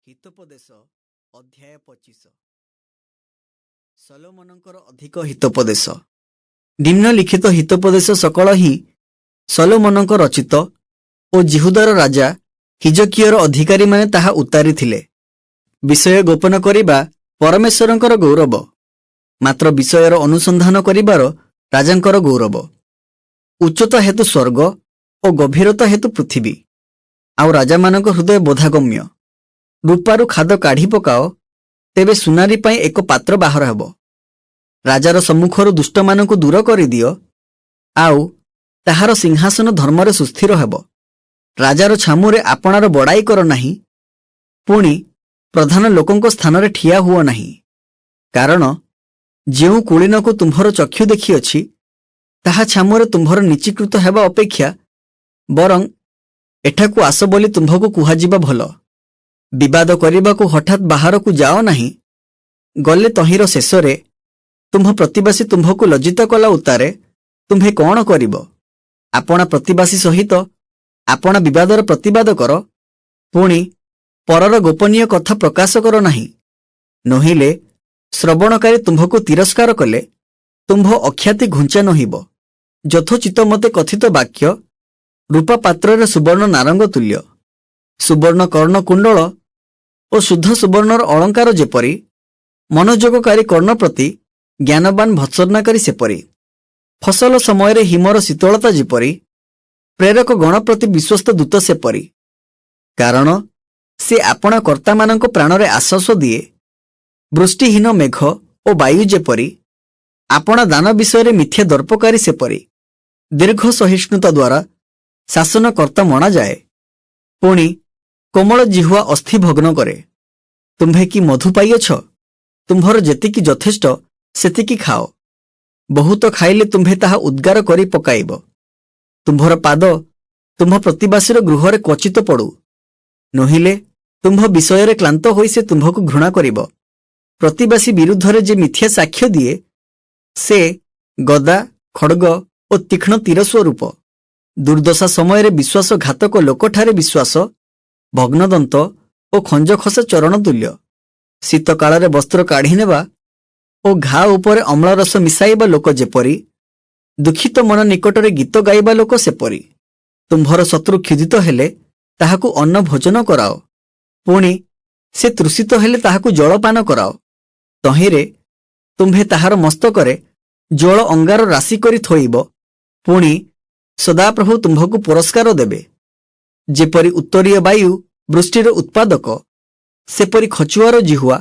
ହିତୋପଦେଶ ଅଧ୍ୟାୟ 25 ସଲୋମନଙ୍କର ଅଧିକ ହିତୋପଦେଶ। ନିମ୍ନଲିଖିତ ହିତୋପଦେଶ ସକଳ ହିଁ ସଲୋମନଙ୍କ ରଚିତ ଓ ଜିହୁଦାର ରାଜା ହିଜକିୟର ଅଧିକାରୀମାନେ ତାହା ଉତ୍ତାରିଥିଲେ। ବିଷୟ ଗୋପନ କରିବା ପରମେଶ୍ୱରଙ୍କର ଗୌରବ, ମାତ୍ର ବିଷୟର ଅନୁସନ୍ଧାନ କରିବାର ରାଜାଙ୍କର ଗୌରବ। ଉଚ୍ଚତା ହେତୁ ସ୍ୱର୍ଗ ଓ ଗଭୀରତା ହେତୁ ପୃଥିବୀ, ଆଉ ରାଜାମାନଙ୍କ ହୃଦୟ ବୋଧାଗମ୍ୟ। ରୂପାରୁ ଖାଦ କାଢ଼ି ପକାଅ, ତେବେ ସୁନାରୀ ପାଇଁ ଏକ ପାତ୍ର ବାହାର ହେବ। ରାଜାର ସମ୍ମୁଖରୁ ଦୁଷ୍ଟମାନଙ୍କୁ ଦୂର କରିଦିଅ, ଆଉ ତାହାର ସିଂହାସନ ଧର୍ମରେ ସୁସ୍ଥିର ହେବ। ରାଜାର ଛାମୁରେ ଆପଣାର ବଡ଼ାଇ କର ନାହିଁ, ପୁଣି ପ୍ରଧାନ ଲୋକଙ୍କ ସ୍ଥାନରେ ଠିଆ ହୁଅ ନାହିଁ। କାରଣ ଯେଉଁ କୁଳୀନକୁ ତୁମ୍ଭର ଚକ୍ଷୁ ଦେଖିଅଛି, ତାହା ଛାମୁରେ ତୁମ୍ଭର ନିଚୀକୃତ ହେବା ଅପେକ୍ଷା ବରଂ ଏଠାକୁ ଆସ ବୋଲି ତୁମ୍ଭକୁ କୁହାଯିବା ଭଲ। ବିବାଦ କରିବାକୁ ହଠାତ୍ ବାହାରକୁ ଯାଅ ନାହିଁ, ଗଲେ ତହିଁର ଶେଷରେ ତୁମ୍ଭ ପ୍ରତିବାସୀ ତୁମ୍ଭକୁ ଲଜ୍ଜିତ କଲା ଉତ୍ତାରେ ତୁମ୍ଭେ କ'ଣ କରିବ? ଆପଣା ପ୍ରତିବାସୀ ସହିତ ଆପଣା ବିବାଦର ପ୍ରତିବାଦ କର, ପୁଣି ପରର ଗୋପନୀୟ କଥା ପ୍ରକାଶ କର ନାହିଁ। ନୋହିଲେ ଶ୍ରବଣକାରୀ ତୁମ୍ଭକୁ ତିରସ୍କାର କଲେ ତୁମ୍ଭ ଅଖ୍ୟାତି ଘୁଞ୍ଚା ନୋହିବ। ଯଥୋଚିତ ମତେ କଥିତ ବାକ୍ୟ ରୂପା ପାତ୍ରରେ ସୁବର୍ଣ୍ଣ ନାରଙ୍ଗ ତୁଲ୍ୟ। ସୁବର୍ଣ୍ଣ କର୍ଣ୍ଣକୁଣ୍ଡଳ ଓ ଶୁଦ୍ଧ ସୁବର୍ଣ୍ଣର ଅଳଙ୍କାର ଯେପରି, ମନୋଯୋଗକାରୀ କର୍ଣ୍ଣ ପ୍ରତି ଜ୍ଞାନବାନ ଭତ୍ସର୍ଣ୍ଣାକାରୀ ସେପରି। ଫସଲ ସମୟରେ ହିମର ଶୀତଳତା ଯେପରି, ପ୍ରେରକ ଗଣ ପ୍ରତି ବିଶ୍ୱସ୍ତ ଦୂତ ସେପରି। କାରଣ ସେ ଆପଣା କର୍ତ୍ତାମାନଙ୍କ ପ୍ରାଣରେ ଆଶ୍ୱାସ ଦିଏ। ବୃଷ୍ଟିହୀନ ମେଘ ଓ ବାୟୁ ଯେପରି, ଆପଣା ଦାନ ବିଷୟରେ ମିଥ୍ୟା ଦର୍ପକାରୀ ସେପରି। ଦୀର୍ଘ ସହିଷ୍ଣୁତା ଦ୍ୱାରା ଶାସନକର୍ତ୍ତା ମଣାଯାଏ, ପୁଣି କୋମଳ ଜିହ୍ୱା ଅସ୍ଥି ଭଗ୍ନ କରେ। ତୁମ୍ଭେ କି ମଧୁ ପାଇଅଛ? ତୁମ୍ଭର ଯେତିକି ଯଥେଷ୍ଟ ସେତିକି ଖାଅ। ବହୁତ ଖାଇଲେ ତୁମ୍ଭେ ତାହା ଉଦ୍ଗାର କରି ପକାଇବ। ତୁମ୍ଭର ପାଦ ତୁମ୍ଭ ପ୍ରତିବାସୀର ଗୃହରେ କ୍ୱଚିତ ପଡ଼ୁ, ନୋହିଲେ ତୁମ୍ଭ ବିଷୟରେ କ୍ଲାନ୍ତ ହୋଇ ସେ ତୁମ୍ଭକୁ ଘୃଣା କରିବ। ପ୍ରତିବାସୀ ବିରୁଦ୍ଧରେ ଯେ ମିଥ୍ୟା ସାକ୍ଷ୍ୟ ଦିଏ, ସେ ଗଦା, ଖଡ୍ଗ ଓ ତୀକ୍ଷ୍ଣ ତୀର ସ୍ୱରୂପ। ଦୁର୍ଦ୍ଦଶା ସମୟରେ ବିଶ୍ୱାସଘାତକ ଲୋକଠାରେ ବିଶ୍ୱାସ ଭଗ୍ନଦନ୍ତ ଓ ଖଞ୍ଜଖସା ଚରଣ ତୁଲ୍ୟ। ଶୀତକାଳରେ ବସ୍ତ୍ର କାଢ଼ି ନେବା ଓ ଘା ଉପରେ ଅମ୍ଳରସ ମିଶାଇବା ଲୋକ ଯେପରି, ଦୁଃଖିତ ମନ ନିକଟରେ ଗୀତ ଗାଇବା ଲୋକ ସେପରି। ତୁମ୍ଭର ଶତ୍ରୁ କ୍ଷୁଧିତ ହେଲେ ତାହାକୁ ଅନ୍ନ ଭୋଜନ କରାଅ, ପୁଣି ସେ ତୃଷିତ ହେଲେ ତାହାକୁ ଜଳପାନ କରାଅ। ତହିଁରେ ତୁମ୍ଭେ ତାହାର ମସ୍ତକରେ ଜଳ ଅଙ୍ଗାର ରାଶି କରି ଥୋଇବ, ପୁଣି ସଦାପ୍ରଭୁ ତୁମ୍ଭକୁ ପୁରସ୍କାର ଦେବେ। ଯେପରି ଉତ୍ତରୀୟ ବାୟୁ ବୃଷ୍ଟିର ଉତ୍ପାଦକ, ସେପରି ଖଚୁଆର ଜିହ୍ୱା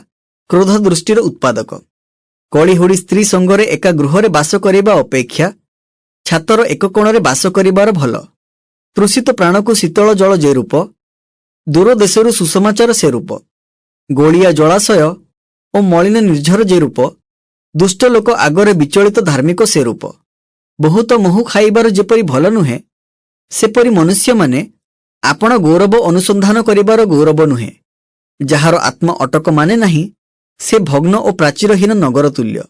କ୍ରୋଧ ଦୃଷ୍ଟିର ଉତ୍ପାଦକ। କଳିହୁଡ଼ି ସ୍ତ୍ରୀ ସଙ୍ଗରେ ଏକା ଗୃହରେ ବାସ କରିବା ଅପେକ୍ଷା ଛାତର ଏକ କୋଣରେ ବାସ କରିବାର ଭଲ। ତୃଷିତ ପ୍ରାଣକୁ ଶୀତଳ ଜଳ ଯେ ରୂପ, ଦୂର ଦେଶରୁ ସୁସମାଚାର ସେ ରୂପ। ଗୋଳିଆ ଜଳାଶୟ ଓ ମଳିନ ନିର୍ଝର ଯେ ରୂପ, ଦୁଷ୍ଟ ଲୋକ ଆଗରେ ବିଚଳିତ ଧାର୍ମିକ ସେ ରୂପ। ବହୁତ ମହୁ ଖାଇବାର ଯେପରି ଭଲ ନୁହେଁ, ସେପରି ମନୁଷ୍ୟମାନେ ଆପଣା ଗୌରବ ଅନୁସନ୍ଧାନ କରିବାର ଗୌରବ ନୁହେଁ। ଯାହାର ଆତ୍ମା ଅଟକ ମାନେ ନାହିଁ, ସେ ଭଗ୍ନ ଓ ପ୍ରାଚୀରହୀନ ନଗର ତୁଲ୍ୟ।